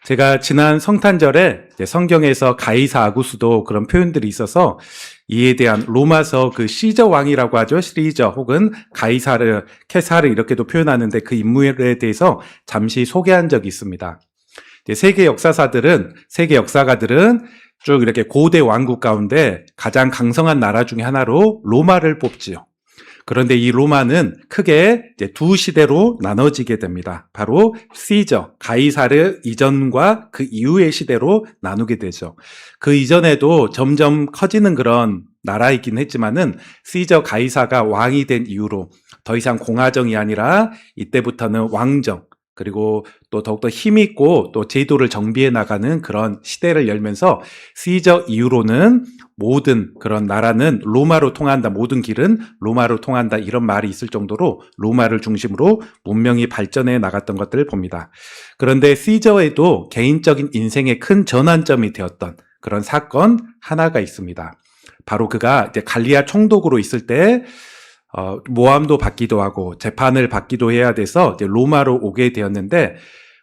제가 지난 성탄절에 이제 성경에서 가이사 아구스도 그런 표현들이 있어서 이에 대한 로마서 그 시저 왕이라고 하죠. 시저 혹은 가이사르, 케사르 이렇게도 표현하는데 그 인물에 대해서 잠시 소개한 적이 있습니다. 이제 세계 역사가들은 쭉 이렇게 고대 왕국 가운데 가장 강성한 나라 중에 하나로 로마를 뽑지요. 그런데 이 로마는 크게 이제 두 시대로 나눠지게 됩니다. 바로 시저, 가이사르 이전과 그 이후의 시대로 나누게 되죠. 그 이전에도 점점 커지는 그런 나라이긴 했지만은 시저 가이사가 왕이 된 이후로 더 이상 공화정이 아니라 이때부터는 왕정, 그리고 또 더욱더 힘있고 또 제도를 정비해 나가는 그런 시대를 열면서 시저 이후로는 모든 그런 나라는 로마로 통한다, 모든 길은 로마로 통한다 이런 말이 있을 정도로 로마를 중심으로 문명이 발전해 나갔던 것들을 봅니다. 그런데 시저에도 개인적인 인생의 큰 전환점이 되었던 그런 사건 하나가 있습니다. 바로 그가 이제 갈리아 총독으로 있을 때 모함도 받기도 하고 재판을 받기도 해야 돼서 이제 로마로 오게 되었는데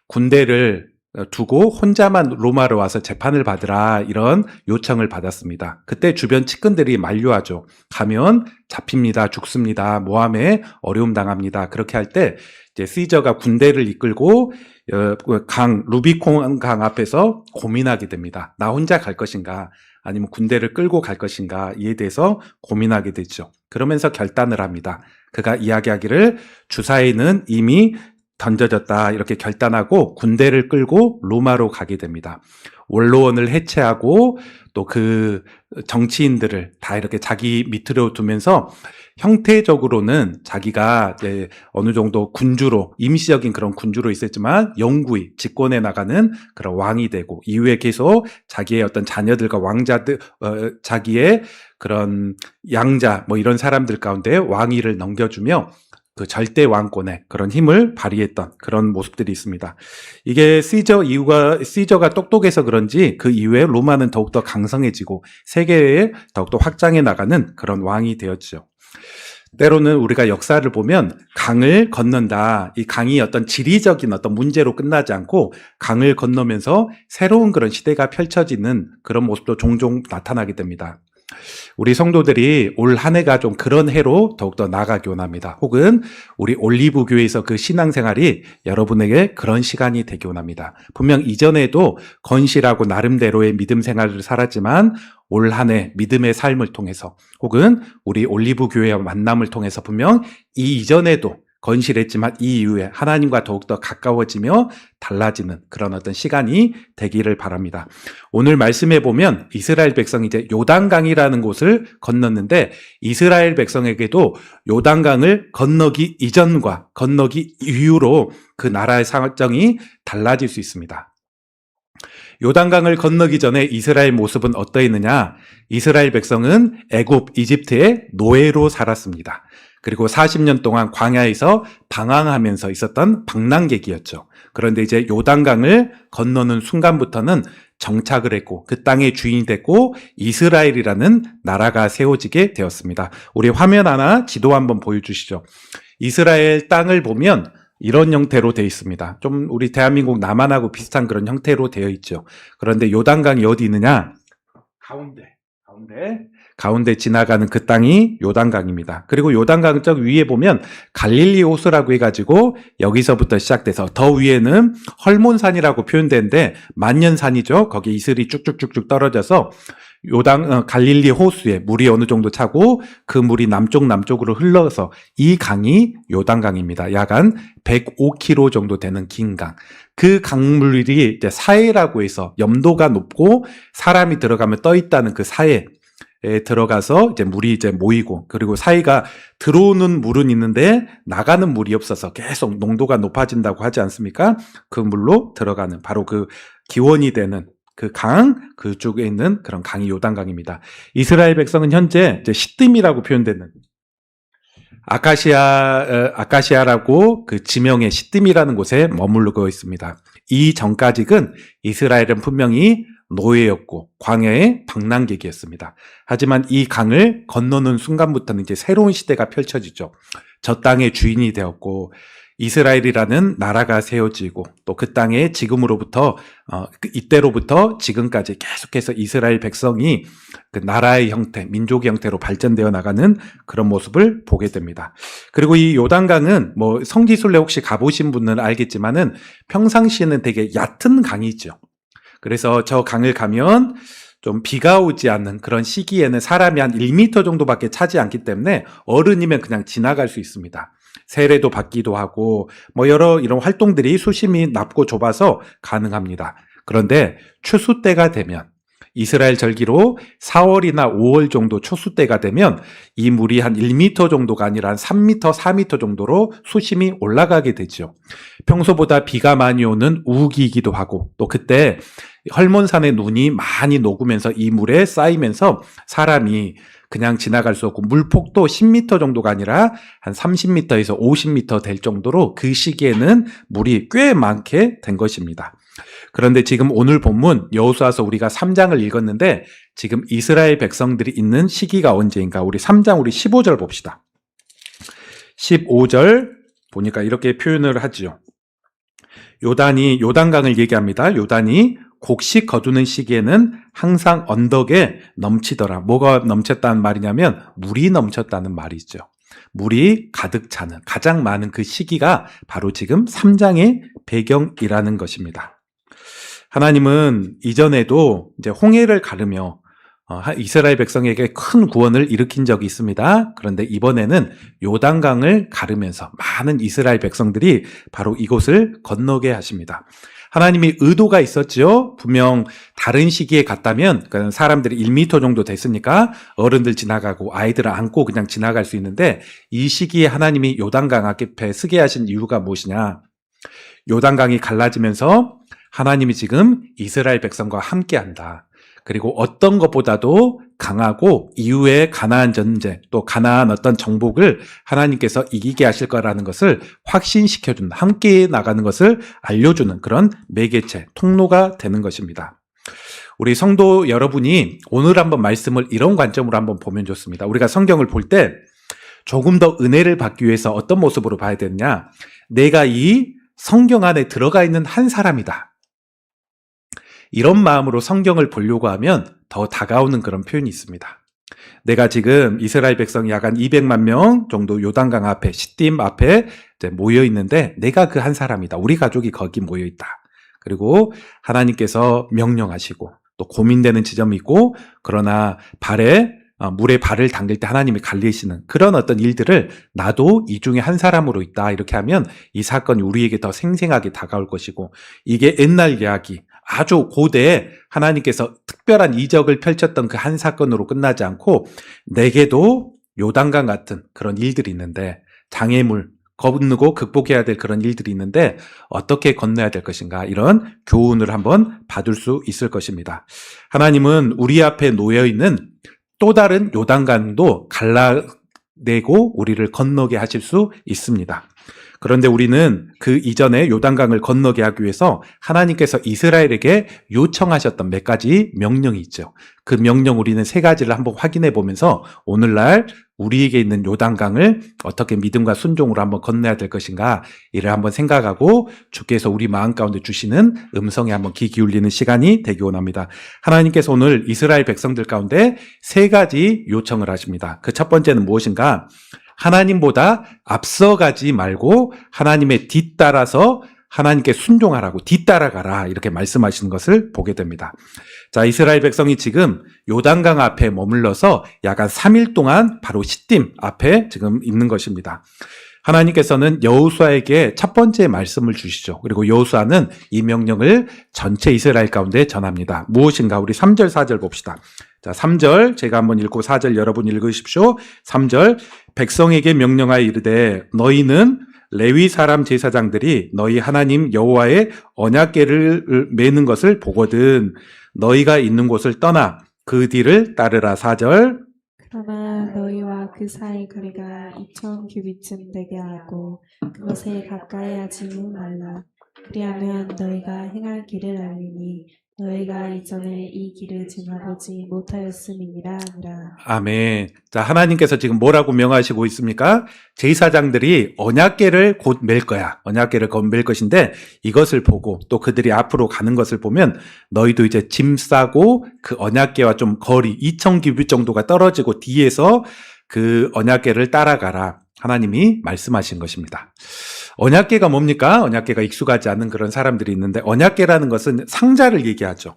군대를 두고 혼자만 로마로 와서 재판을 받으라 이런 요청을 받았습니다. 그때 주변 측근들이 만류하죠. 가면 잡힙니다. 죽습니다. 모함에 어려움 당합니다. 그렇게 할 때 이제 시저가 군대를 이끌고 루비콘 강 앞에서 고민하게 됩니다. 나 혼자 갈 것인가 아니면 군대를 끌고 갈 것인가 이에 대해서 고민하게 되죠. 그러면서 결단을 합니다. 그가 이야기하기를 주사위는 이미 던져졌다 이렇게 결단하고 군대를 끌고 로마로 가게 됩니다. 원로원을 해체하고 또 그 정치인들을 다 이렇게 자기 밑으로 두면서 형태적으로는 자기가 이제 어느 정도 군주로 임시적인 그런 군주로 있었지만 영구히 집권해 나가는 그런 왕이 되고 이후에 계속 자기의 어떤 자녀들과 왕자들 자기의 그런 양자 뭐 이런 사람들 가운데 왕위를 넘겨주며 그 절대 왕권의 그런 힘을 발휘했던 그런 모습들이 있습니다. 이게 시저가 똑똑해서 그런지 그 이후에 로마는 더욱더 강성해지고 세계에 더욱더 확장해 나가는 그런 왕이 되었죠. 때로는 우리가 역사를 보면 강을 건넌다. 이 강이 어떤 지리적인 어떤 문제로 끝나지 않고 강을 건너면서 새로운 그런 시대가 펼쳐지는 그런 모습도 종종 나타나게 됩니다. 우리 성도들이 올 한 해가 좀 그런 해로 더욱더 나아가기 원합니다. 혹은 우리 올리브 교회에서 그 신앙생활이 여러분에게 그런 시간이 되기 원합니다. 분명 이전에도 건실하고 나름대로의 믿음 생활을 살았지만 올 한 해 믿음의 삶을 통해서 혹은 우리 올리브 교회와 만남을 통해서 분명 이 이전에도 건실했지만 이 이후에 하나님과 더욱더 가까워지며 달라지는 그런 어떤 시간이 되기를 바랍니다. 오늘 말씀해 보면 이스라엘 백성이 이제 요단강이라는 곳을 건넜는데 이스라엘 백성에게도 요단강을 건너기 이전과 건너기 이후로 그 나라의 상정이 달라질 수 있습니다. 요단강을 건너기 전에 이스라엘 모습은 어떠했느냐? 이스라엘 백성은 애굽, 이집트의 노예로 살았습니다. 그리고 40년 동안 광야에서 방황하면서 있었던 방랑객이었죠. 그런데 이제 요단강을 건너는 순간부터는 정착을 했고 그 땅의 주인이 됐고 이스라엘이라는 나라가 세워지게 되었습니다. 우리 화면 하나 지도 한번 보여주시죠. 이스라엘 땅을 보면 이런 형태로 되어 있습니다. 좀 우리 대한민국 남한하고 비슷한 그런 형태로 되어 있죠. 그런데 요단강이 어디 있느냐? 가운데 지나가는 그 땅이 요단강입니다. 그리고 요단강 쪽 위에 보면 갈릴리 호수라고 해가지고 여기서부터 시작돼서 더 위에는 헐몬산이라고 표현되는데 만년산이죠. 거기 이슬이 쭉쭉쭉쭉 떨어져서 갈릴리 호수에 물이 어느 정도 차고 그 물이 남쪽으로 흘러서 이 강이 요단강입니다. 약 한 105km 정도 되는 긴 강. 그 강물이 이제 사해라고 해서 염도가 높고 사람이 들어가면 떠 있다는 그 사해. 들어가서 이제 물이 이제 모이고 그리고 사이가 들어오는 물은 있는데 나가는 물이 없어서 계속 농도가 높아진다고 하지 않습니까? 그 물로 들어가는 바로 그 기원이 되는 그 강, 그쪽에 있는 그런 강이 요단강입니다. 이스라엘 백성은 현재 이제 시딤이라고 표현되는 아카시아라고 그 지명의 시딤이라는 곳에 머무르고 있습니다. 이 전까지는 이스라엘은 분명히 노예였고 광야의 방랑객이었습니다. 하지만 이 강을 건너는 순간부터는 이제 새로운 시대가 펼쳐지죠. 저 땅의 주인이 되었고 이스라엘이라는 나라가 세워지고 또 그 땅에 지금으로부터 이때로부터 지금까지 계속해서 이스라엘 백성이 그 나라의 형태, 민족의 형태로 발전되어 나가는 그런 모습을 보게 됩니다. 그리고 이 요단강은 뭐 성지순례 혹시 가보신 분은 알겠지만은 평상시에는 되게 얕은 강이죠. 그래서 저 강을 가면 좀 비가 오지 않는 그런 시기에는 사람이 한 1m 정도밖에 차지 않기 때문에 어른이면 그냥 지나갈 수 있습니다. 세례도 받기도 하고 뭐 여러 이런 활동들이 수심이 낮고 좁아서 가능합니다. 그런데 추수 때가 되면 이스라엘 절기로 4월이나 5월 정도 추수 때가 되면 이 물이 한 1m 정도가 아니라 한 3m, 4m 정도로 수심이 올라가게 되죠. 평소보다 비가 많이 오는 우기이기도 하고 또 그때 헐몬산의 눈이 많이 녹으면서 이 물에 쌓이면서 사람이 그냥 지나갈 수 없고 물폭도 10m 정도가 아니라 한 30m에서 50m 될 정도로 그 시기에는 물이 꽤 많게 된 것입니다. 그런데 지금 오늘 본문 여호수아서 우리가 3장을 읽었는데 지금 이스라엘 백성들이 있는 시기가 언제인가? 우리 3장 우리 15절 봅시다. 15절 보니까 이렇게 표현을 하죠. 요단강을 얘기합니다. 요단이 곡식 거두는 시기에는 항상 언덕에 넘치더라. 뭐가 넘쳤다는 말이냐면 물이 넘쳤다는 말이죠. 물이 가득 차는 가장 많은 그 시기가 바로 지금 3장의 배경이라는 것입니다. 하나님은 이전에도 이제 홍해를 가르며 이스라엘 백성에게 큰 구원을 일으킨 적이 있습니다. 그런데 이번에는 요단강을 가르면서 많은 이스라엘 백성들이 바로 이곳을 건너게 하십니다. 하나님이 의도가 있었죠. 분명 다른 시기에 갔다면 사람들이 1m 정도 됐으니까 어른들 지나가고 아이들을 안고 그냥 지나갈 수 있는데 이 시기에 하나님이 요단강 앞에 서게 하신 이유가 무엇이냐? 요단강이 갈라지면서 하나님이 지금 이스라엘 백성과 함께한다. 그리고 어떤 것보다도 강하고 이후에 가나안 전쟁 또 가나안 어떤 정복을 하나님께서 이기게 하실 거라는 것을 확신시켜주는 함께 나가는 것을 알려주는 그런 매개체 통로가 되는 것입니다. 우리 성도 여러분이 오늘 한번 말씀을 이런 관점으로 한번 보면 좋습니다. 우리가 성경을 볼 때 조금 더 은혜를 받기 위해서 어떤 모습으로 봐야 되느냐? 내가 이 성경 안에 들어가 있는 한 사람이다. 이런 마음으로 성경을 보려고 하면 더 다가오는 그런 표현이 있습니다. 내가 지금 이스라엘 백성이 약 한 200만 명 정도 요단강 앞에 시딤 앞에 이제 모여 있는데 내가 그 한 사람이다. 우리 가족이 거기 모여 있다. 그리고 하나님께서 명령하시고 또 고민되는 지점이 있고 그러나 물에 발을 담글 때 하나님이 갈리시는 그런 어떤 일들을 나도 이 중에 한 사람으로 있다. 이렇게 하면 이 사건이 우리에게 더 생생하게 다가올 것이고 이게 옛날 이야기 아주 고대에 하나님께서 특별한 이적을 펼쳤던 그 한 사건으로 끝나지 않고 내게도 요단강 같은 그런 일들이 있는데 장애물 건너고 극복해야 될 그런 일들이 있는데 어떻게 건너야 될 것인가 이런 교훈을 한번 받을 수 있을 것입니다. 하나님은 우리 앞에 놓여 있는 또 다른 요단강도 갈라내고 우리를 건너게 하실 수 있습니다. 그런데 우리는 그 이전에 요단강을 건너게 하기 위해서 하나님께서 이스라엘에게 요청하셨던 몇 가지 명령이 있죠. 그 명령 우리는 3가지를 한번 확인해 보면서 오늘날 우리에게 있는 요단강을 어떻게 믿음과 순종으로 한번 건너야 될 것인가 이를 한번 생각하고 주께서 우리 마음 가운데 주시는 음성에 한번 귀 기울이는 시간이 되기 원합니다. 하나님께서 오늘 이스라엘 백성들 가운데 3가지 요청을 하십니다. 그 첫 번째는 무엇인가? 하나님보다 앞서가지 말고 하나님의 뒤따라서 하나님께 순종하라고 뒤따라가라 이렇게 말씀하시는 것을 보게 됩니다. 자, 이스라엘 백성이 지금 요단강 앞에 머물러서 약 한 3일 동안 바로 시딤 앞에 지금 있는 것입니다. 하나님께서는 여호수아에게 첫 번째 말씀을 주시죠. 그리고 여호수아는 이 명령을 전체 이스라엘 가운데 전합니다. 무엇인가? 우리 3절 4절 봅시다. 자, 3절 제가 한번 읽고 4절 여러분 읽으십시오. 3절 백성에게 명령하여 이르되 너희는 레위 사람 제사장들이 너희 하나님 여호와의 언약궤를 메는 것을 보거든 너희가 있는 곳을 떠나 그 뒤를 따르라. 4절 그러나 너희와 그 사이 거리가 2000규빗쯤 되게 하고 그것에 가까이 하지는 말라. 그리하면 너희가 행할 길을 알리니 너희가 이전에 이 길을 지나보지 못하였음이니라 하니라. 아멘. 자, 하나님께서 지금 뭐라고 명하시고 있습니까? 제사장들이 언약궤를 곧 맬 거야. 언약궤를 곧 맬 것인데 이것을 보고 또 그들이 앞으로 가는 것을 보면 너희도 이제 짐 싸고 그 언약궤와 좀 거리 2000규빗 정도가 떨어지고 뒤에서 그 언약궤를 따라가라. 하나님이 말씀하신 것입니다. 언약궤가 뭡니까? 언약궤가 익숙하지 않은 그런 사람들이 있는데 언약궤라는 것은 상자를 얘기하죠.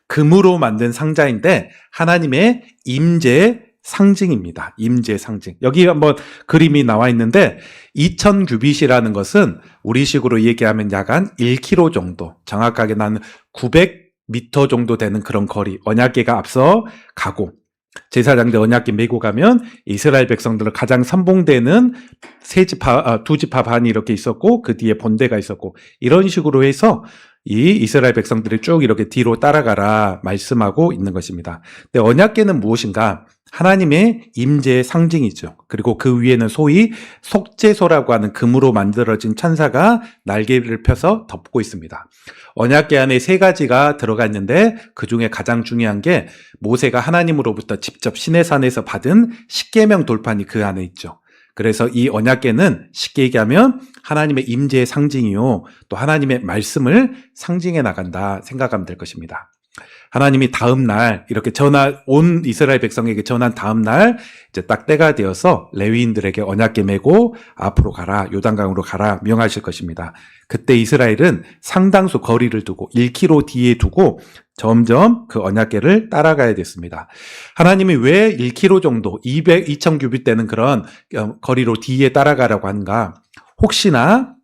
금으로 만든 상자인데 하나님의 임재 상징입니다. 임재 상징. 여기 한번 그림이 나와 있는데 2000규빗이라는 것은 우리식으로 얘기하면 약 한 1km 정도, 정확하게 나는 900m 정도 되는 그런 거리, 언약궤가 앞서 가고 제사장들 언약궤 메고 가면 이스라엘 백성들은 가장 선봉대는 두 지파 반이 이렇게 있었고 그 뒤에 본대가 있었고 이런 식으로 해서 이 이스라엘 백성들이 쭉 이렇게 뒤로 따라가라 말씀하고 있는 것입니다. 근데 언약궤는 무엇인가? 하나님의 임재의 상징이죠. 그리고 그 위에는 소위 속죄소라고 하는 금으로 만들어진 천사가 날개를 펴서 덮고 있습니다. 언약궤 안에 3가지가 들어가 있는데 그 중에 가장 중요한 게 모세가 하나님으로부터 직접 시내산에서 받은 십계명 돌판이 그 안에 있죠. 그래서 이 언약궤는 쉽게 얘기하면 하나님의 임재의 상징이요. 또 하나님의 말씀을 상징해 나간다 생각하면 될 것입니다. 하나님이 다음 날 이렇게 온 이스라엘 백성에게 전한 다음 날 이제 딱 때가 되어서 레위인들에게 언약궤 메고 앞으로 가라, 요단강으로 가라 명하실 것입니다. 그때 이스라엘은 상당수 거리를 두고 1km 뒤에 두고 점점 그 언약궤를 따라가야 됐습니다. 하나님이 왜 1km 정도 2000규빗 되는 그런 거리로 뒤에 따라가라고 하는가? 혹시나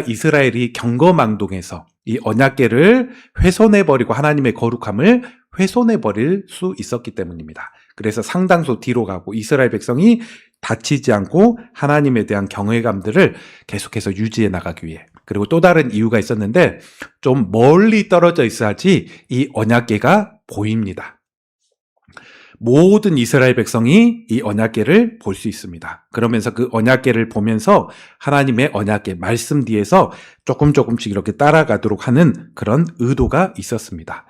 이스라엘이 경거망동해서 이 언약궤를 훼손해버리고 하나님의 거룩함을 훼손해버릴 수 있었기 때문입니다. 그래서 상당수 뒤로 가고 이스라엘 백성이 다치지 않고 하나님에 대한 경외감들을 계속해서 유지해 나가기 위해. 그리고 또 다른 이유가 있었는데 좀 멀리 떨어져 있어야지 이 언약궤가 보입니다. 모든 이스라엘 백성이 이 언약궤를 볼 수 있습니다. 그러면서 그 언약궤를 보면서 하나님의 언약궤 말씀 뒤에서 조금씩 이렇게 따라가도록 하는 그런 의도가 있었습니다.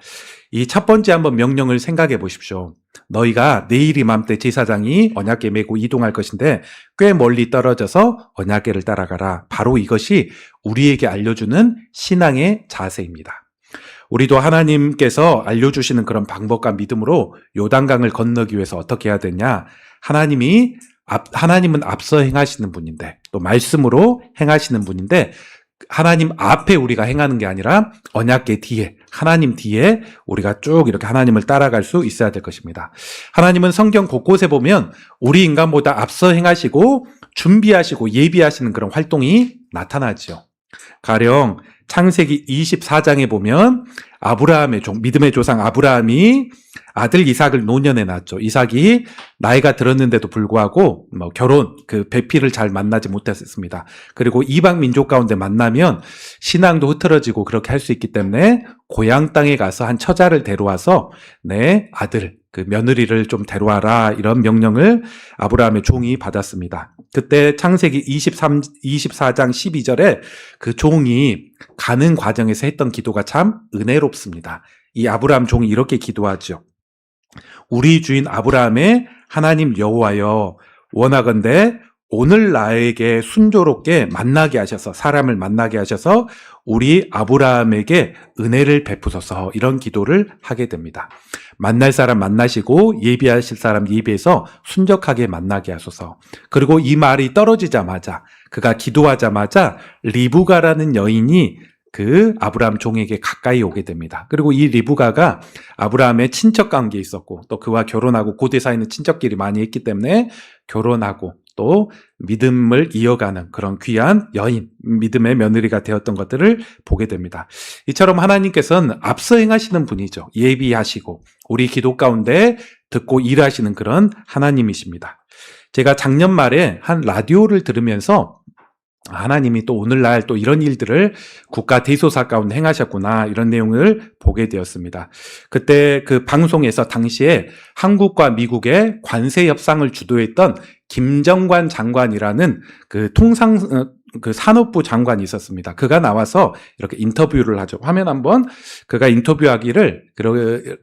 이 첫 번째 한번 명령을 생각해 보십시오. 너희가 내일 이맘때 제사장이 언약궤 메고 이동할 것인데 꽤 멀리 떨어져서 언약궤를 따라가라. 바로 이것이 우리에게 알려주는 신앙의 자세입니다. 우리도 하나님께서 알려주시는 그런 방법과 믿음으로 요단강을 건너기 위해서 어떻게 해야 되냐? 하나님은 앞서 행하시는 분인데 또 말씀으로 행하시는 분인데 하나님 앞에 우리가 행하는 게 아니라 언약궤 뒤에 하나님 뒤에 우리가 쭉 이렇게 하나님을 따라갈 수 있어야 될 것입니다. 하나님은 성경 곳곳에 보면 우리 인간보다 앞서 행하시고 준비하시고 예비하시는 그런 활동이 나타나죠. 가령 창세기 24장에 보면 아브라함의 믿음의 조상 아브라함이 아들 이삭을 노년에 낳았죠. 이삭이 나이가 들었는데도 불구하고 그 배필을 잘 만나지 못했습니다. 그리고 이방 민족 가운데 만나면 신앙도 흐트러지고 그렇게 할 수 있기 때문에 고향 땅에 가서 한 처자를 데려와서 내 아들 그 며느리를 좀 데려와라 이런 명령을 아브라함의 종이 받았습니다. 그때 창세기 24장 12절에 그 종이 가는 과정에서 했던 기도가 참 은혜롭습니다. 이 아브라함 종이 이렇게 기도하죠. 우리 주인 아브라함의 하나님 여호와여 원하건대 오늘 나에게 순조롭게 만나게 하셔서 사람을 만나게 하셔서 우리 아브라함에게 은혜를 베푸소서 이런 기도를 하게 됩니다. 만날 사람 만나시고 예비하실 사람 예비해서 순적하게 만나게 하소서. 그리고 이 말이 떨어지자마자 그가 기도하자마자 리브가라는 여인이 그 아브라함 종에게 가까이 오게 됩니다. 그리고 이 리브가가 아브라함의 친척 관계에 있었고 또 그와 결혼하고 고대 사이는 친척끼리 많이 했기 때문에 결혼하고 또 믿음을 이어가는 그런 귀한 여인, 믿음의 며느리가 되었던 것들을 보게 됩니다. 이처럼 하나님께서는 앞서 행하시는 분이죠. 예비하시고 우리 기도 가운데 듣고 일하시는 그런 하나님이십니다. 제가 작년 말에 한 라디오를 들으면서 하나님이 또 오늘날 또 이런 일들을 국가 대소사 가운데 행하셨구나 이런 내용을 보게 되었습니다. 그때 그 방송에서 당시에 한국과 미국의 관세 협상을 주도했던 김정관 장관이라는 그 그 산업부 장관이 있었습니다. 그가 나와서 이렇게 인터뷰를 하죠. 화면 한번 그가 인터뷰하기를 그리고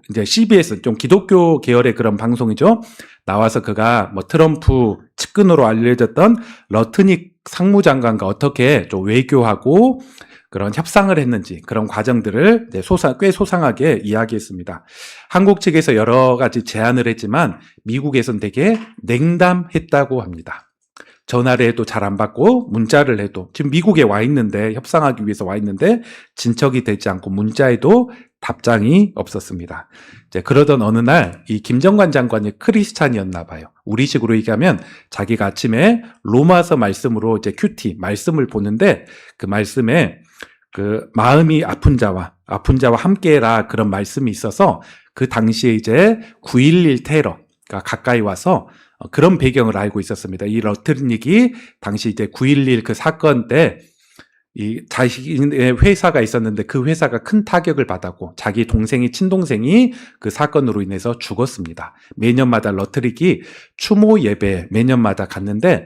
이제 CBS 좀 기독교 계열의 그런 방송이죠. 나와서 그가 뭐 트럼프 측근으로 알려졌던 러트닉 상무장관과 어떻게 좀 외교하고 그런 협상을 했는지 그런 과정들을 이제 꽤 소상하게 이야기했습니다. 한국 측에서 여러 가지 제안을 했지만 미국에서는 되게 냉담했다고 합니다. 전화를 해도 잘 안 받고 문자를 해도 지금 미국에 와 있는데 협상하기 위해서 와 있는데 진척이 되지 않고 문자에도 답장이 없었습니다. 이제 그러던 어느 날 이 김정관 장관이 크리스찬이었나 봐요. 우리식으로 얘기하면 자기가 아침에 로마서 말씀으로 이제 큐티 말씀을 보는데 그 말씀에 그 마음이 아픈 자와 함께라 그런 말씀이 있어서 그 당시에 이제 9.11 테러가 가까이 와서 그런 배경을 알고 있었습니다. 이 러트닉이 당시 이제 9.11 그 사건 때 이 자신의 회사가 있었는데 그 회사가 큰 타격을 받았고 자기 동생이 친동생이 그 사건으로 인해서 죽었습니다. 매년마다 러트닉이 추모 예배 매년마다 갔는데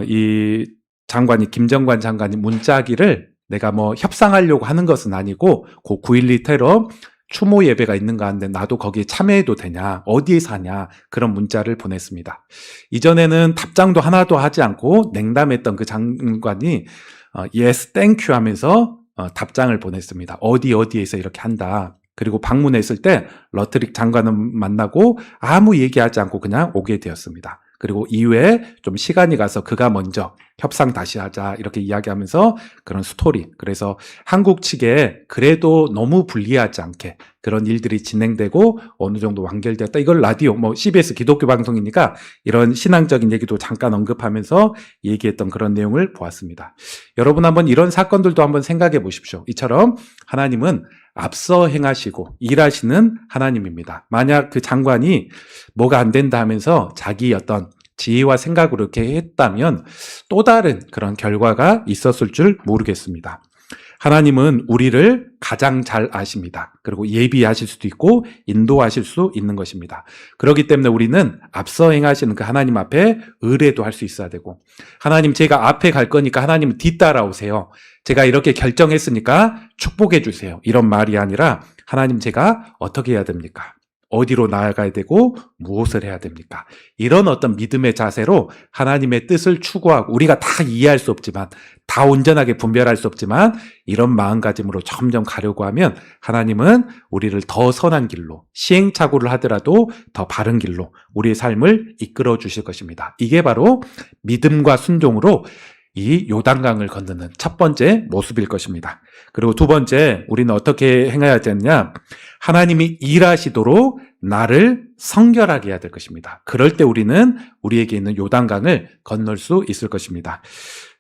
이 장관이 김정관 장관이 문자하기를 내가 뭐 협상하려고 하는 것은 아니고 그 9.12 테러 추모 예배가 있는가 하는데 나도 거기에 참여해도 되냐 어디에 사냐 그런 문자를 보냈습니다. 이전에는 답장도 하나도 하지 않고 냉담했던 그 장관이 yes, thank you 하면서 답장을 보냈습니다. 어디에서 이렇게 한다. 그리고 방문했을 때 러트닉 장관은 만나고 아무 얘기하지 않고 그냥 오게 되었습니다. 그리고 이후에 좀 시간이 가서 그가 먼저 협상 다시 하자 이렇게 이야기하면서 그런 스토리. 그래서 한국 측에 그래도 너무 불리하지 않게 그런 일들이 진행되고 어느 정도 완결되었다. 이걸 라디오 뭐 CBS 기독교 방송이니까 이런 신앙적인 얘기도 잠깐 언급하면서 얘기했던 그런 내용을 보았습니다. 여러분 한번 이런 사건들도 한번 생각해 보십시오. 이처럼 하나님은 앞서 행하시고 일하시는 하나님입니다. 만약 그 장관이 뭐가 안 된다 하면서 자기 어떤 지혜와 생각으로 이렇게 했다면 또 다른 그런 결과가 있었을 줄 모르겠습니다. 하나님은 우리를 가장 잘 아십니다. 그리고 예비하실 수도 있고 인도하실 수 있는 것입니다. 그렇기 때문에 우리는 앞서 행하시는 그 하나님 앞에 의뢰도 할 수 있어야 되고 하나님 제가 앞에 갈 거니까 하나님은 뒤따라오세요. 제가 이렇게 결정했으니까 축복해 주세요. 이런 말이 아니라 하나님 제가 어떻게 해야 됩니까? 어디로 나아가야 되고 무엇을 해야 됩니까? 이런 어떤 믿음의 자세로 하나님의 뜻을 추구하고 우리가 다 이해할 수 없지만 다 온전하게 분별할 수 없지만 이런 마음가짐으로 점점 가려고 하면 하나님은 우리를 더 선한 길로 시행착오를 하더라도 더 바른 길로 우리의 삶을 이끌어 주실 것입니다. 이게 바로 믿음과 순종으로 이 요단강을 건너는 첫 번째 모습일 것입니다. 그리고 두 번째, 우리는 어떻게 행해야 되느냐? 하나님이 일하시도록 나를 성결하게 해야 될 것입니다. 그럴 때 우리는 우리에게 있는 요단강을 건널 수 있을 것입니다.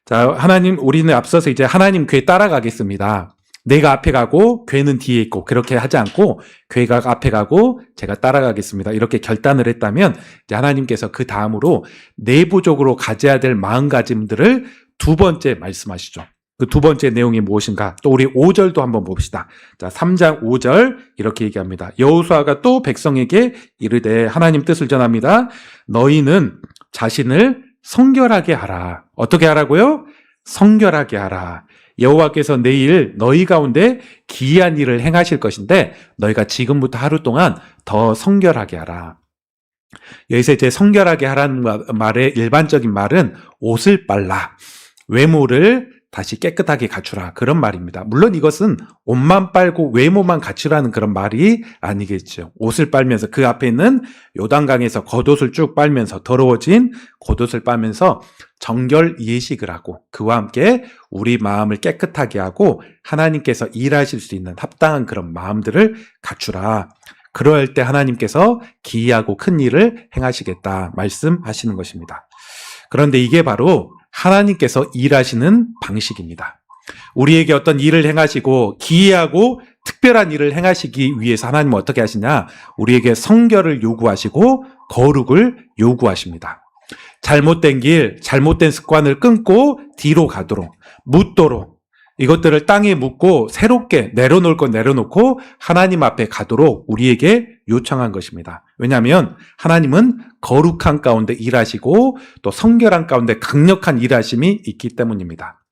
자, 우리는 앞서서 이제 하나님 궤 따라가겠습니다. 내가 앞에 가고 궤는 뒤에 있고 그렇게 하지 않고 궤가 앞에 가고 제가 따라가겠습니다. 이렇게 결단을 했다면 이제 하나님께서 그 다음으로 내부적으로 가져야 될 마음가짐들을 두 번째 말씀하시죠. 그 두 번째 내용이 무엇인가? 또 우리 5절도 한번 봅시다. 자, 3장 5절 이렇게 얘기합니다. 여호수아가 또 백성에게 이르되 하나님 뜻을 전합니다. 너희는 자신을 성결하게 하라. 어떻게 하라고요? 성결하게 하라. 여호와께서 내일 너희 가운데 기이한 일을 행하실 것인데 너희가 지금부터 하루 동안 더 성결하게 하라. 여기서 이제 성결하게 하라는 말의 일반적인 말은 옷을 빨라. 외모를 다시 깨끗하게 갖추라. 그런 말입니다. 물론 이것은 옷만 빨고 외모만 갖추라는 그런 말이 아니겠죠. 옷을 빨면서 그 앞에 있는 요단강에서 겉옷을 쭉 빨면서 더러워진 겉옷을 빨면서 정결 예식을 하고 그와 함께 우리 마음을 깨끗하게 하고 하나님께서 일하실 수 있는 합당한 그런 마음들을 갖추라. 그럴 때 하나님께서 기이하고 큰 일을 행하시겠다 말씀하시는 것입니다. 그런데 이게 바로 하나님께서 일하시는 방식입니다. 우리에게 어떤 일을 행하시고 기이하고 특별한 일을 행하시기 위해서 하나님은 어떻게 하시냐? 우리에게 성결을 요구하시고 거룩을 요구하십니다. 잘못된 길, 잘못된 습관을 끊고 뒤로 가도록, 묻도록 이것들을 땅에 묻고 새롭게 내려놓을 건 내려놓고 하나님 앞에 가도록 우리에게 요청한 것입니다. 왜냐하면 하나님은 거룩한 가운데 일하시고 또 성결한 가운데 강력한 일하심이 있기 때문입니다.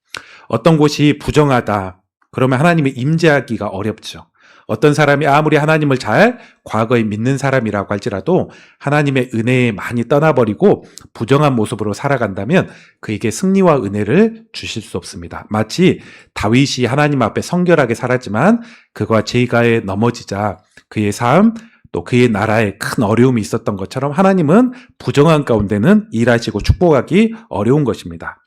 어떤 곳이 부정하다, 그러면 하나님이 임재하기가 어렵죠. 어떤 사람이 아무리 하나님을 잘 과거에 믿는 사람이라고 할지라도 하나님의 은혜에 많이 떠나버리고 부정한 모습으로 살아간다면 그에게 승리와 은혜를 주실 수 없습니다. 마치 다윗이 하나님 앞에 성결하게 살았지만 그가 죄가에 넘어지자 그의 삶, 또 그의 나라에 큰 어려움이 있었던 것처럼 하나님은 부정한 가운데는 일하시고 축복하기 어려운 것입니다.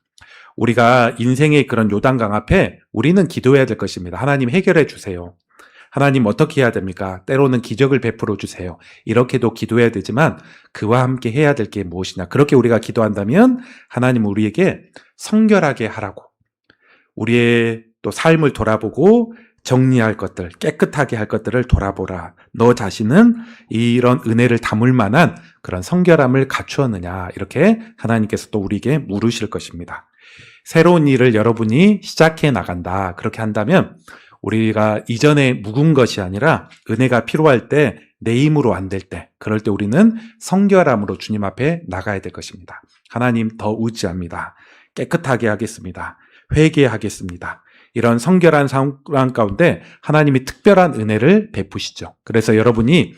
우리가 인생의 그런 요단강 앞에 우리는 기도해야 될 것입니다. 하나님 해결해 주세요. 하나님 어떻게 해야 됩니까? 때로는 기적을 베풀어 주세요. 이렇게도 기도해야 되지만 그와 함께 해야 될 게 무엇이냐? 그렇게 우리가 기도한다면 하나님 우리에게 성결하게 하라고, 우리의 또 삶을 돌아보고 정리할 것들, 깨끗하게 할 것들을 돌아보라. 너 자신은 이런 은혜를 담을 만한 그런 성결함을 갖추었느냐? 이렇게 하나님께서 또 우리에게 물으실 것입니다. 새로운 일을 여러분이 시작해 나간다. 그렇게 한다면 우리가 이전에 묵은 것이 아니라 은혜가 필요할 때, 내 힘으로 안 될 때, 그럴 때 우리는 성결함으로 주님 앞에 나가야 될 것입니다. 하나님 더 의지합니다. 깨끗하게 하겠습니다. 회개하겠습니다. 이런 성결한 상황 가운데 하나님이 특별한 은혜를 베푸시죠. 그래서 여러분이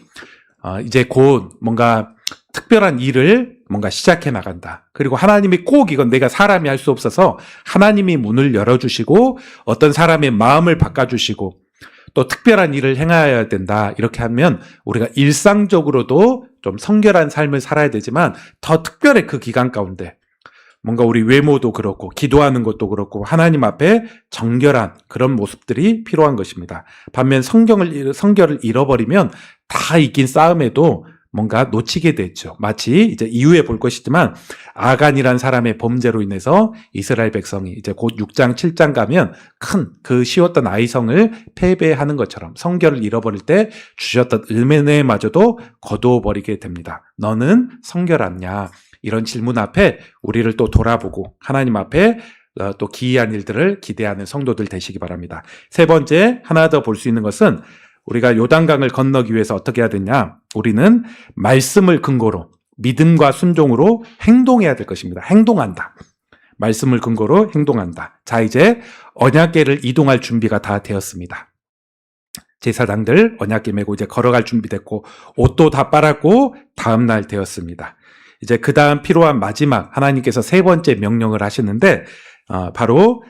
이제 곧 뭔가 특별한 일을 뭔가 시작해 나간다. 그리고 하나님이 꼭 이건 내가 사람이 할 수 없어서 하나님이 문을 열어주시고 어떤 사람의 마음을 바꿔주시고 또 특별한 일을 행해야 된다. 이렇게 하면 우리가 일상적으로도 좀 성결한 삶을 살아야 되지만 더 특별히 그 기간 가운데 뭔가 우리 외모도 그렇고 기도하는 것도 그렇고 하나님 앞에 정결한 그런 모습들이 필요한 것입니다. 반면 성결을 잃어버리면 다 이긴 싸움에도 뭔가 놓치게 됐죠. 마치 이제 이후에 볼 것이지만 아간이란 사람의 범죄로 인해서 이스라엘 백성이 이제 곧 6장, 7장 가면 큰 그 씌웠던 아이성을 패배하는 것처럼 성결을 잃어버릴 때 주셨던 은혜마저도 거두어버리게 됩니다. 너는 성결하냐? 이런 질문 앞에 우리를 또 돌아보고 하나님 앞에 또 기이한 일들을 기대하는 성도들 되시기 바랍니다. 세 번째, 하나 더 볼 수 있는 것은 우리가 요단강을 건너기 위해서 어떻게 해야 되냐? 우리는 말씀을 근거로 믿음과 순종으로 행동해야 될 것입니다. 행동한다. 말씀을 근거로 행동한다. 자, 이제 언약궤를 이동할 준비가 다 되었습니다. 제사장들 언약궤 메고 이제 걸어갈 준비됐고 옷도 다 빨았고 다음 날 되었습니다. 이제 그 다음 필요한 마지막 하나님께서 세 번째 명령을 하시는데 바로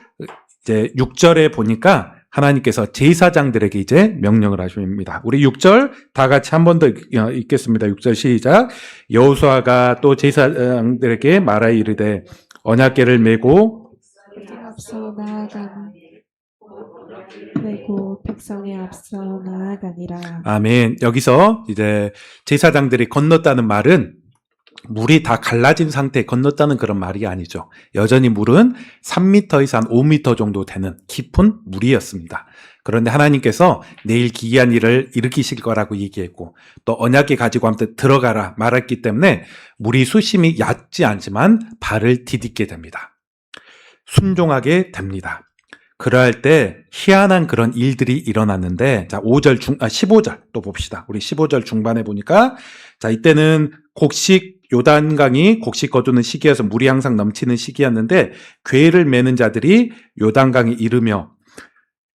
이제 6절에 보니까 하나님께서 제사장들에게 이제 명령을 하십니다. 우리 6절 다 같이 한 번 더 읽겠습니다. 6절 시작. 여호수아가 또 제사장들에게 말하여 이르되 언약궤를 메고 앞서 메고 백성의 앞서 나아가니라. 아멘. 여기서 이제 제사장들이 건넜다는 말은 물이 다 갈라진 상태에 건넜다는 그런 말이 아니죠. 여전히 물은 3m에서 한 5m 정도 되는 깊은 물이었습니다. 그런데 하나님께서 내일 기이한 일을 일으키실 거라고 얘기했고 또 언약궤 가지고 아무튼 들어가라 말했기 때문에 물이 수심이 얕지 않지만 발을 디딛게 됩니다. 순종하게 됩니다. 그럴 때 희한한 그런 일들이 일어났는데 자 15절 또 봅시다. 우리 15절 중반에 보니까 자 이때는 요단강이 곡식 거두는 시기여서 물이 항상 넘치는 시기였는데 궤를 매는 자들이 요단강에 이르며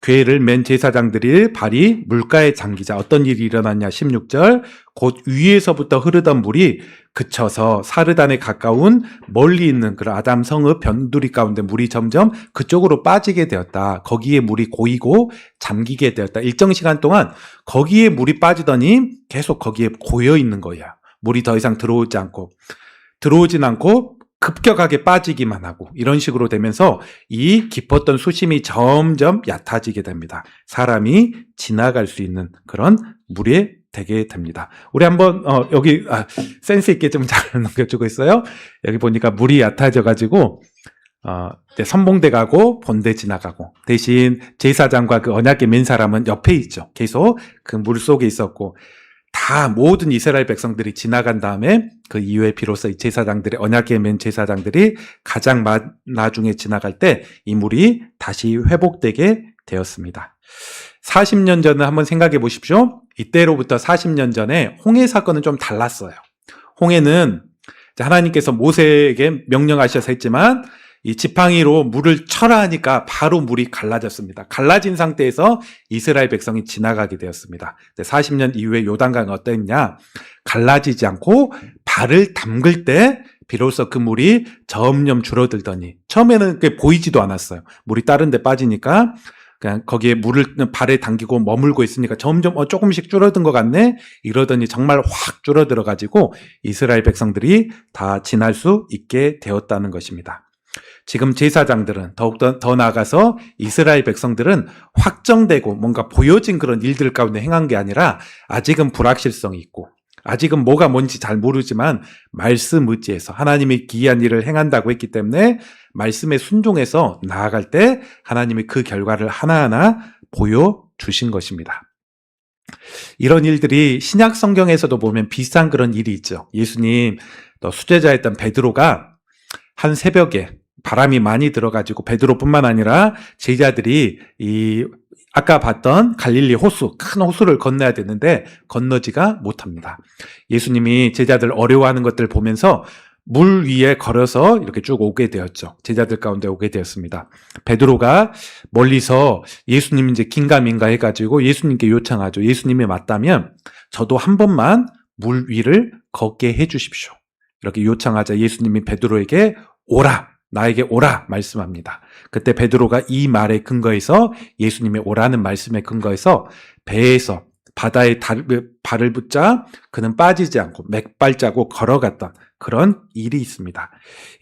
궤를 맨 제사장들이 발이 물가에 잠기자 어떤 일이 일어났냐 16절 곧 위에서부터 흐르던 물이 그쳐서 사르단에 가까운 멀리 있는 그 아담 성읍 변두리 가운데 물이 점점 그쪽으로 빠지게 되었다. 거기에 물이 고이고 잠기게 되었다. 일정 시간 동안 거기에 물이 빠지더니 계속 거기에 고여 있는 거야. 물이 더 이상 들어오진 않고 급격하게 빠지기만 하고 이런 식으로 되면서 이 깊었던 수심이 점점 얕아지게 됩니다. 사람이 지나갈 수 있는 그런 물에 되게 됩니다. 우리 한번 여기 센스 있게 좀 잘 넘겨주고 있어요. 여기 보니까 물이 얕아져가지고 이제 선봉대 가고 본대 지나가고 대신 제사장과 그 언약궤 맨 사람은 옆에 있죠. 계속 그 물 속에 있었고 다 모든 이스라엘 백성들이 지나간 다음에 그 이후에 비로소 이 제사장들이 언약궤에 맨 제사장들이 가장 나중에 지나갈 때 이 물이 다시 회복되게 되었습니다. 40년 전을 한번 생각해 보십시오. 이때로부터 40년 전에 홍해 사건은 좀 달랐어요. 홍해는 하나님께서 모세에게 명령하셔서 했지만 이 지팡이로 물을 쳐라 하니까 바로 물이 갈라졌습니다. 갈라진 상태에서 이스라엘 백성이 지나가게 되었습니다. 40년 이후에 요단강이 어땠냐? 갈라지지 않고 발을 담글 때 비로소 그 물이 점점 줄어들더니 처음에는 그게 보이지도 않았어요. 물이 다른 데 빠지니까 그냥 거기에 물을 발에 당기고 머물고 있으니까 점점 조금씩 줄어든 것 같네? 이러더니 정말 확 줄어들어가지고 이스라엘 백성들이 다 지날 수 있게 되었다는 것입니다. 지금 제사장들은 더욱더 더 나아가서 이스라엘 백성들은 확정되고 뭔가 보여진 그런 일들 가운데 행한 게 아니라 아직은 불확실성이 있고 아직은 뭐가 뭔지 잘 모르지만 말씀 의지해서 하나님이 기이한 일을 행한다고 했기 때문에 말씀에 순종해서 나아갈 때 하나님이 그 결과를 하나하나 보여주신 것입니다. 이런 일들이 신약 성경에서도 보면 비슷한 그런 일이 있죠. 예수님 또 수제자였던 베드로가 한 새벽에 바람이 많이 들어가지고 베드로뿐만 아니라 제자들이 아까 봤던 갈릴리 호수, 큰 호수를 건너야 되는데 건너지가 못합니다. 예수님이 제자들 어려워하는 것들 보면서 물 위에 걸어서 이렇게 쭉 오게 되었죠. 제자들 가운데 오게 되었습니다. 베드로가 멀리서 예수님 이제 긴가민가 해가지고 예수님께 요청하죠. 예수님이 맞다면 저도 한 번만 물 위를 걷게 해주십시오. 이렇게 요청하자 예수님이 베드로에게 오라, 나에게 오라 말씀합니다. 그때 베드로가 이 말에 근거해서 예수님의 오라는 말씀에 근거해서 배에서 바다에 발을 붙자 그는 빠지지 않고 맥발자국 걸어갔던 그런 일이 있습니다.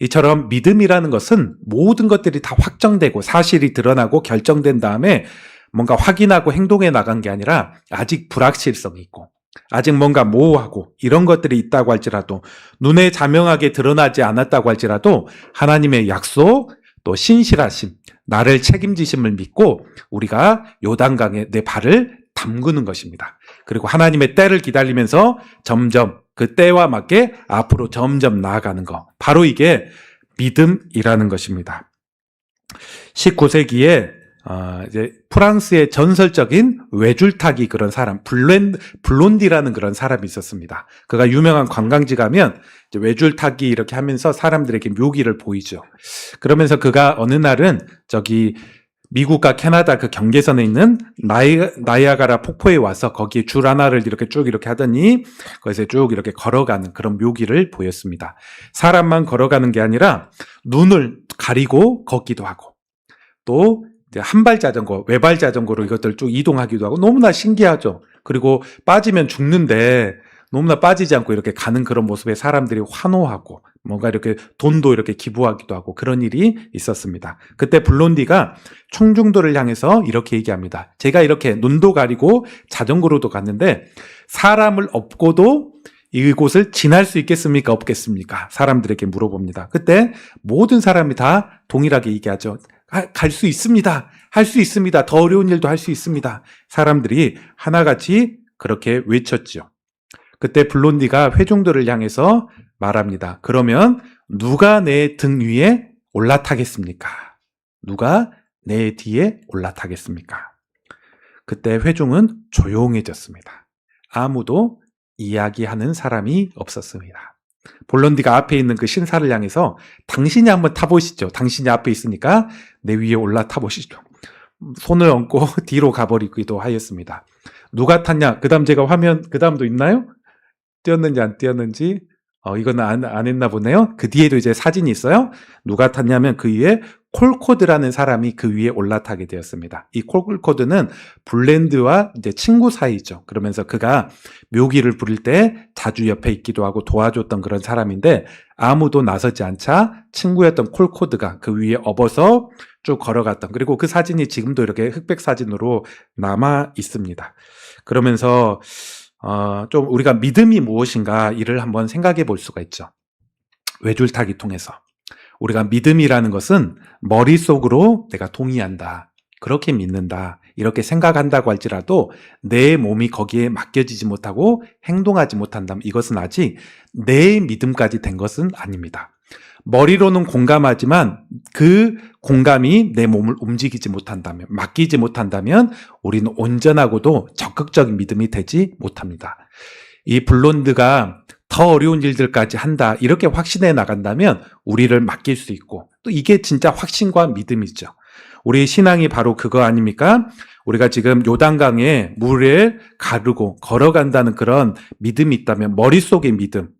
이처럼 믿음이라는 것은 모든 것들이 다 확정되고 사실이 드러나고 결정된 다음에 뭔가 확인하고 행동해 나간 게 아니라 아직 불확실성이 있고 아직 뭔가 모호하고 이런 것들이 있다고 할지라도 눈에 자명하게 드러나지 않았다고 할지라도 하나님의 약속 또 신실하심 나를 책임지심을 믿고 우리가 요단강에 내 발을 담그는 것입니다. 그리고 하나님의 때를 기다리면서 점점 그 때와 맞게 앞으로 점점 나아가는 것 바로 이게 믿음이라는 것입니다. 19세기에 이제 프랑스의 전설적인 외줄타기 그런 사람, 블론디라는 그런 사람이 있었습니다. 그가 유명한 관광지 가면 이제 외줄타기 이렇게 하면서 사람들에게 묘기를 보이죠. 그러면서 그가 어느 날은 저기 미국과 캐나다 그 경계선에 있는 나이아가라 폭포에 와서 거기에 줄 하나를 이렇게 쭉 이렇게 하더니 거기서 쭉 이렇게 걸어가는 그런 묘기를 보였습니다. 사람만 걸어가는 게 아니라 눈을 가리고 걷기도 하고 또 한발 자전거, 외발 자전거로 이것들 쭉 이동하기도 하고 너무나 신기하죠. 그리고 빠지면 죽는데 너무나 빠지지 않고 이렇게 가는 그런 모습에 사람들이 환호하고 뭔가 이렇게 돈도 이렇게 기부하기도 하고 그런 일이 있었습니다. 그때 블론디가 청중도를 향해서 이렇게 얘기합니다. 제가 이렇게 눈도 가리고 자전거로도 갔는데 사람을 업고도 이곳을 지날 수 있겠습니까? 없겠습니까? 사람들에게 물어봅니다. 그때 모든 사람이 다 동일하게 얘기하죠. 갈 수 있습니다. 할 수 있습니다. 더 어려운 일도 할 수 있습니다. 사람들이 하나같이 그렇게 외쳤죠. 그때 블론디가 회중들을 향해서 말합니다. 그러면 누가 내 등 위에 올라타겠습니까? 누가 내 뒤에 올라타겠습니까? 그때 회중은 조용해졌습니다. 아무도 이야기하는 사람이 없었습니다. 블론디가 앞에 있는 그 신사를 향해서 당신이 한번 타보시죠. 당신이 앞에 있으니까 내 위에 올라타보시죠. 손을 얹고 뒤로 가버리기도 하였습니다. 누가 탔냐? 그 다음 제가 화면, 그 다음도 있나요? 띄었는지 안 띄었는지 이거는 안 했나 보네요. 그 뒤에도 이제 사진이 있어요. 누가 탔냐면 그 위에 콜코드라는 사람이 그 위에 올라타게 되었습니다. 이 콜코드는 블렌드와 이제 친구 사이죠. 그러면서 그가 묘기를 부릴 때 자주 옆에 있기도 하고 도와줬던 그런 사람인데 아무도 나서지 않자 친구였던 콜코드가 그 위에 업어서 쭉 걸어갔던 그리고 그 사진이 지금도 이렇게 흑백 사진으로 남아 있습니다. 그러면서 좀 우리가 믿음이 무엇인가 이를 한번 생각해 볼 수가 있죠. 외줄타기 통해서. 우리가 믿음이라는 것은 머릿속으로 내가 동의한다. 그렇게 믿는다. 이렇게 생각한다고 할지라도 내 몸이 거기에 맡겨지지 못하고 행동하지 못한다면 이것은 아직 내 믿음까지 된 것은 아닙니다. 머리로는 공감하지만 그 공감이 내 몸을 움직이지 못한다면, 맡기지 못한다면 우리는 온전하고도 적극적인 믿음이 되지 못합니다. 이 블론드가 더 어려운 일들까지 한다 이렇게 확신해 나간다면 우리를 맡길 수 있고, 또 이게 진짜 확신과 믿음이죠. 우리 신앙이 바로 그거 아닙니까? 우리가 지금 요단강에 물에 가르고 걸어간다는 그런 믿음이 있다면, 머릿속의 믿음,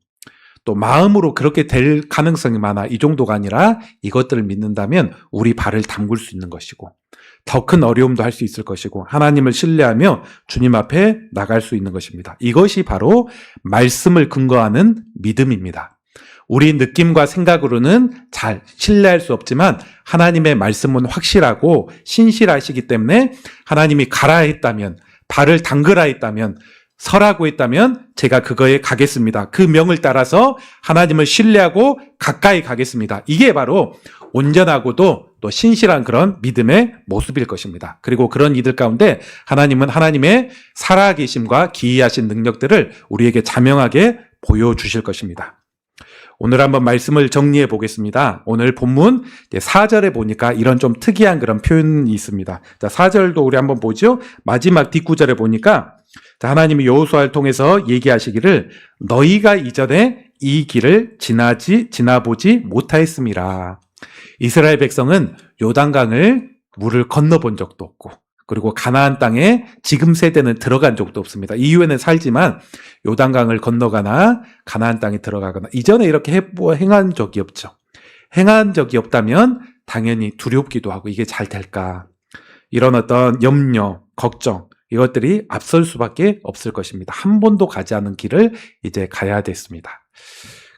또 마음으로 그렇게 될 가능성이 많아. 이 정도가 아니라 이것들을 믿는다면 우리 발을 담글 수 있는 것이고, 더 큰 어려움도 할 수 있을 것이고, 하나님을 신뢰하며 주님 앞에 나갈 수 있는 것입니다. 이것이 바로 말씀을 근거하는 믿음입니다. 우리 느낌과 생각으로는 잘 신뢰할 수 없지만 하나님의 말씀은 확실하고 신실하시기 때문에, 하나님이 가라 했다면, 발을 담그라 했다면, 서라고 했다면 제가 그거에 가겠습니다. 그 명을 따라서 하나님을 신뢰하고 가까이 가겠습니다. 이게 바로 온전하고도 또 신실한 그런 믿음의 모습일 것입니다. 그리고 그런 이들 가운데 하나님은 하나님의 살아계심과 기이하신 능력들을 우리에게 자명하게 보여주실 것입니다. 오늘 한번 말씀을 정리해 보겠습니다. 오늘 본문 4절에 보니까 이런 좀 특이한 그런 표현이 있습니다. 자, 4절도 우리 한번 보죠. 마지막 뒷구절에 보니까 하나님이 여호수아를 통해서 얘기하시기를 너희가 이전에 이 길을 지나보지 못하였음이라. 이스라엘 백성은 요단강을 물을 건너본 적도 없고, 그리고 가나안 땅에 지금 세대는 들어간 적도 없습니다. 이후에는 살지만 요단강을 건너가나 가나안 땅에 들어가거나 이전에 이렇게 행한 적이 없죠. 행한 적이 없다면 당연히 두렵기도 하고 이게 잘 될까, 이런 어떤 염려, 걱정, 이것들이 앞설 수밖에 없을 것입니다. 한 번도 가지 않은 길을 이제 가야 됐습니다.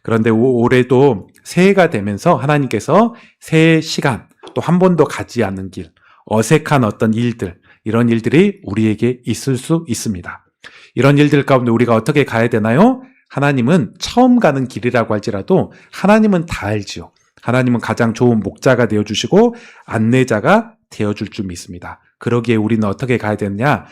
그런데 올해도 새해가 되면서 하나님께서 새해 시간, 또 한 번도 가지 않은 길, 어색한 어떤 일들, 이런 일들이 우리에게 있을 수 있습니다. 이런 일들 가운데 우리가 어떻게 가야 되나요? 하나님은 처음 가는 길이라고 할지라도 하나님은 다 알지요. 하나님은 가장 좋은 목자가 되어주시고 안내자가 되어줄 줄 믿습니다. 그러기에 우리는 어떻게 가야 되느냐?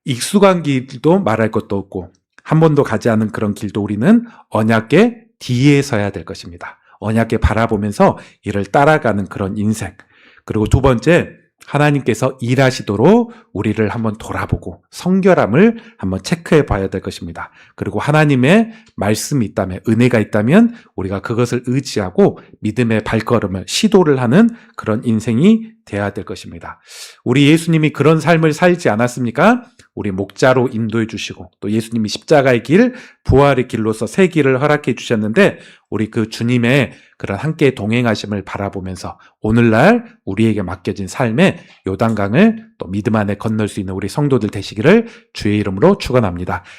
익숙한 길도 말할 것도 없고 한 번도 가지 않은 그런 길도 우리는 언약궤 뒤에 서야 될 것입니다. 언약궤 바라보면서 이를 따라가는 그런 인생. 그리고 두 번째, 하나님께서 일하시도록 우리를 한번 돌아보고 성결함을 한번 체크해 봐야 될 것입니다. 그리고 하나님의 말씀이 있다면, 은혜가 있다면 우리가 그것을 의지하고 믿음의 발걸음을 시도를 하는 그런 인생이 돼야 될 것입니다. 우리 예수님이 그런 삶을 살지 않았습니까? 우리 목자로 인도해 주시고, 또 예수님이 십자가의 길, 부활의 길로서 새 길을 허락해 주셨는데, 우리 그 주님의 그런 함께 동행하심을 바라보면서 오늘날 우리에게 맡겨진 삶의 요단강을 또 믿음 안에 건널 수 있는 우리 성도들 되시기를 주의 이름으로 축원합니다.